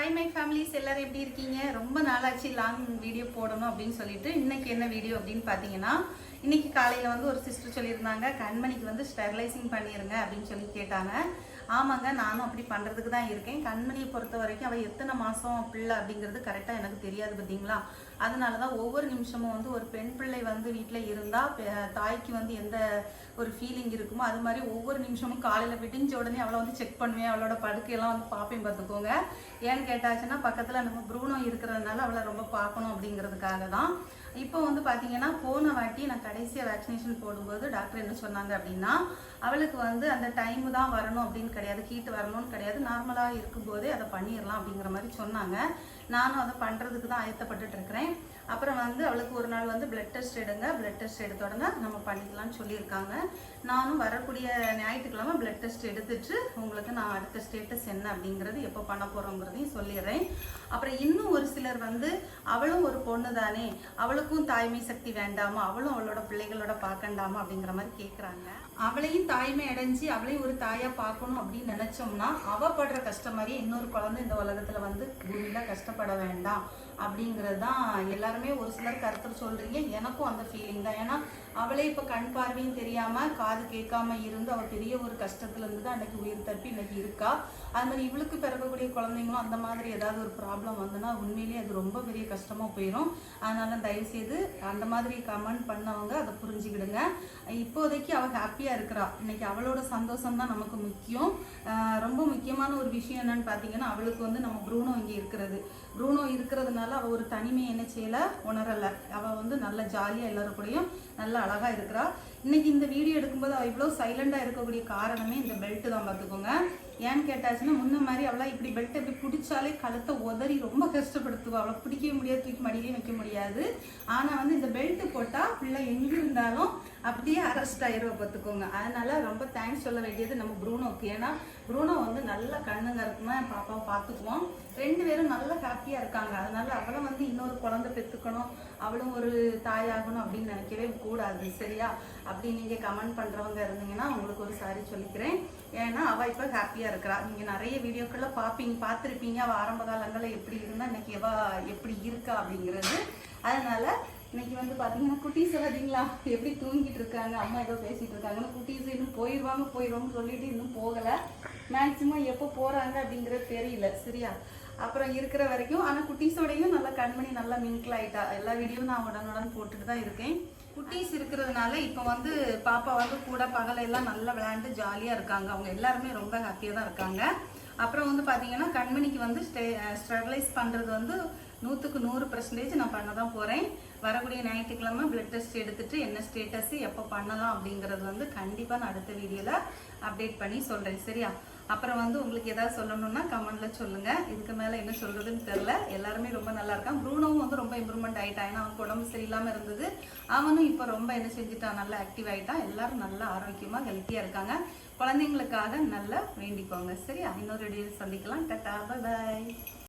Hi my families, எல்லாரும் எப்படி இருக்கீங்க? ரொம்ப நாளாச்சு லாங் வீடியோ போடணும் அப்படின்னு சொல்லிட்டு இன்னைக்கு என்ன வீடியோ அப்படின்னு பார்த்தீங்கன்னா, இன்னைக்கு காலையில் வந்து ஒரு சிஸ்டர் சொல்லியிருந்தாங்க, கண்மணிக்கு வந்து ஸ்டெர்லைசிங் பண்ணிடுங்க அப்படின்னு சொல்லி கேட்டாங்க. ஆமாங்க, நானும் அப்படி பண்ணுறதுக்கு தான் இருக்கேன். கண்மணியை பொறுத்த வரைக்கும் அவள் எத்தனை மாதம் பிள்ளை அப்படிங்கிறது கரெக்டாக எனக்கு தெரியாது பார்த்தீங்களா. அதனால தான் ஒவ்வொரு நிமிஷமும் வந்து ஒரு பெண் பிள்ளை வந்து வீட்டில் இருந்தால் தாய்க்கு வந்து எந்த ஒரு ஃபீலிங் இருக்குமோ அது மாதிரி ஒவ்வொரு நிமிஷமும் காலையில் விடிஞ்ச உடனே அவளை வந்து செக் பண்ணுவேன். அவளோட படுக்கையெல்லாம் வந்து பார்ப்பேன் பார்த்துக்கோங்க. ஏன்னு கேட்டாச்சுன்னா பக்கத்தில் நம்ம ப்ரூனோ இருக்கிறதுனால அவளை ரொம்ப பார்க்கணும் அப்படிங்கிறதுக்காக தான். இப்போ வந்து பார்த்தீங்கன்னா போன வாட்டி நான் கடைசியாக வேக்சினேஷன் போடும்போது டாக்டர் என்ன சொன்னாங்க அப்படின்னா, அவளுக்கு வந்து அந்த டைமு தான் வரணும் அப்படின்னு கிடையாது, ஹீட் வரணும்னு கிடையாது, நார்மலாக இருக்கும்போதே அதை பண்ணிடலாம் அப்படிங்கிற மாதிரி சொன்னாங்க. நானும் அதை பண்ணுறதுக்கு தான் ஆயத்தப்பட்டுட்டு இருக்கிறேன். அப்புறம் வந்து அவளுக்கு ஒரு நாள் வந்து பிளட் டெஸ்ட் எடுங்க, பிளட் டெஸ்ட் எடுத்த உடனே நம்ம பண்ணிக்கலாம்னு சொல்லியிருக்காங்க. நானும் வரக்கூடிய ஞாயிற்றுக்கிழமை பிளட் டெஸ்ட் எடுத்துட்டு உங்களுக்கு நான் அடுத்த ஸ்டேட்டஸ் என்ன அப்படிங்கிறது எப்போ பண்ண போகிறோங்கிறதையும் சொல்லிடுறேன். அப்புறம் இன்னும் ஒரு சிலர் வந்து அவளும் ஒரு பொண்ணு தானே, அவளுக்கும் தாய்மை சக்தி வேண்டாமா, அவளும் அவளோட பிள்ளைகளோட பார்க்கண்டாமா அப்படிங்கிற மாதிரி கேட்குறாங்க. அவளையும் தாய்மை அடைஞ்சு அவளையும் ஒரு தாயாக பார்க்கணும் அப்படின்னு நினச்சோம்னா அவள் படுற கஷ்டம் மாதிரியே இன்னொரு குழந்தை இந்த உலகத்தில் வந்து பூமியில் கஷ்டப்பட வேண்டாம் அப்படிங்கிறது தான் எல்லாருமே ஒரு சிலர் கருத்து சொல்கிறீங்க. எனக்கும் அந்த ஃபீலிங் தான். ஏன்னா அவளே இப்போ கண் பார்வையும் தெரியாமல் காது கேட்காம இருந்து அவள் பெரிய ஒரு கஷ்டத்துலேருந்து தான் அன்றைக்கி உயிர் தப்பி இன்னைக்கு இருக்கா. அது மாதிரி இவளுக்கு பிறக்கக்கூடிய குழந்தைங்களும் அந்த மாதிரி ஏதாவது ஒரு ப்ராப்ளம் வந்துன்னா உண்மையிலேயே அது ரொம்ப பெரிய கஷ்டமாக போயிடும். அதனால் தயவுசெய்து அந்த மாதிரி கமெண்ட் பண்ணவங்க அதை புரிஞ்சுக்கிடுங்க. இப்போதைக்கு அவள் ஹாப்பியாக இருக்கிறா. இன்னைக்கு அவளோட சந்தோஷம் தான் நமக்கு முக்கியம். ரொம்ப முக்கியமான ஒரு விஷயம் என்னன்னு பார்த்தீங்கன்னா, அவளுக்கு வந்து நம்ம ப்ரூனோ இங்கே இருக்கிறது. ப்ரூனோ இருக்கிறதுனால அவள் ஒரு தனிமையை என்ன செய்யலை, உணரலை. அவள் வந்து நல்ல ஜாலியாக எல்லோரும் கூடயும் நல்லா அழகாக இருக்கிறா. இன்னைக்கு இந்த வீடியோ எடுக்கும்போது அவள் இவ்வளோ சைலண்டாக இருக்கக்கூடிய காரணமே இந்த பெல்ட்டு தான் பார்த்துக்கோங்க. ஏன்னு கேட்டாச்சுன்னா முன்ன மாதிரி அவளை இப்படி பெல்ட்டை இப்படி பிடிச்சாலே கழுத்தை உதறி ரொம்ப கஷ்டப்படுத்துவா. அவளை பிடிக்கவே முடியாது, தூக்கி மடியிலையும் வைக்க முடியாது. ஆனால் வந்து இந்த பெல்ட்டு போட்டால் பிள்ளை எங்கே இருந்தாலும் அப்படியே அரெஸ்ட் ஆயிடுவா பார்த்துக்கோங்க. அதனால ரொம்ப தேங்க்ஸ் சொல்ல வேண்டியது நம்ம ப்ரூனோக்கு. ஏன்னா ப்ரூனோ வந்து நல்ல கண்ணுங்க இருக்குமா பாப்பாவை பார்த்துக்குவோம். ரெண்டு பேரும் நல்ல ஹாப்பியாக இருக்காங்க. அதனால அவளை வந்து இன்னொரு குழந்தை பெற்றுக்கணும், அவளும் ஒரு தாயாகணும் அப்படின்னு நினைக்கவே கூடாது. சரியா? அப்படி நீங்கள் கமெண்ட் பண்ணுறவங்க இருந்தீங்கன்னா உங்களுக்கு ஒரு சாரி சொல்லிக்கிறேன். ஏன்னா அவள் இப்போ ஹாப்பியாக இருக்கிறா. நீங்கள் நிறைய வீடியோக்களில் பார்த்துருப்பீங்க அவள் ஆரம்ப காலங்களில் எப்படி இருந்தால் இன்னைக்கு எப்படி இருக்கா அப்படிங்கிறது. அதனால இன்னைக்கு வந்து பார்த்தீங்கன்னா குட்டீஸ் பார்த்தீங்களா எப்படி தூங்கிட்டு இருக்காங்க, அம்மா ஏதோ பேசிகிட்டு இருக்காங்கன்னா குட்டீஸ் இன்னும் போயிடுவாங்கன்னு சொல்லிட்டு இன்னும் போகலை. மேக்சிமம் எப்போ போகிறாங்க அப்படிங்கிறது தெரியல. சரியா? அப்புறம் இருக்கிற வரைக்கும் ஆனால் குட்டீஸோடையும் நல்லா கண்மணி நல்லா மிங்கிள் ஆகிட்டா. எல்லா வீடியோவும் நான் உடனுடன் போட்டுட்டு தான் இருக்கேன். குட்டீஸ் இருக்கிறதுனால இப்போ வந்து பாப்பா வந்து கூட பகலெல்லாம் நல்லா விளையாண்டு ஜாலியாக இருக்காங்க. அவங்க எல்லாருமே ரொம்ப ஹாப்பியாக தான் இருக்காங்க. அப்புறம் வந்து பார்த்தீங்கன்னா கண்மணிக்கு வந்து ஸ்டெர்லைஸ் பண்ணுறது வந்து 100க்கு 100% நான் பண்ண தான் போகிறேன். வரக்கூடிய ஞாயிற்றுக்கிழமை பிளட் டெஸ்ட் எடுத்துட்டு என்ன ஸ்டேட்டஸ் எப்போ பண்ணலாம் அப்படிங்கிறது வந்து கண்டிப்பாக நான் அடுத்த வீடியோவில் அப்டேட் பண்ணி சொல்கிறேன். சரியா? அப்புறம் வந்து உங்களுக்கு ஏதாவது சொல்லணும்னா கமெண்ட்டில் சொல்லுங்கள். இதுக்கு மேலே என்ன சொல்கிறதுன்னு தெரில. எல்லாருமே ரொம்ப நல்லா இருக்கான். ப்ரூனோவும் வந்து ரொம்ப இம்ப்ரூவ்மெண்ட் ஆகிட்டான். ஏன்னா அவனுக்கு உடம்பு சரியில்லாமல் இருந்தது. அவனும் இப்போ ரொம்ப என்ன செஞ்சுட்டான், நல்லா ஆக்டிவ் ஆகிட்டான். எல்லாரும் நல்லா ஆரோக்கியமாக ஹெல்த்தியாக இருக்காங்க. குழந்தைங்களுக்காக நல்லா வேண்டிக்கோங்க. சரியா? இன்னொரு வீடியோ சந்திக்கலாம். Tata, bye bye.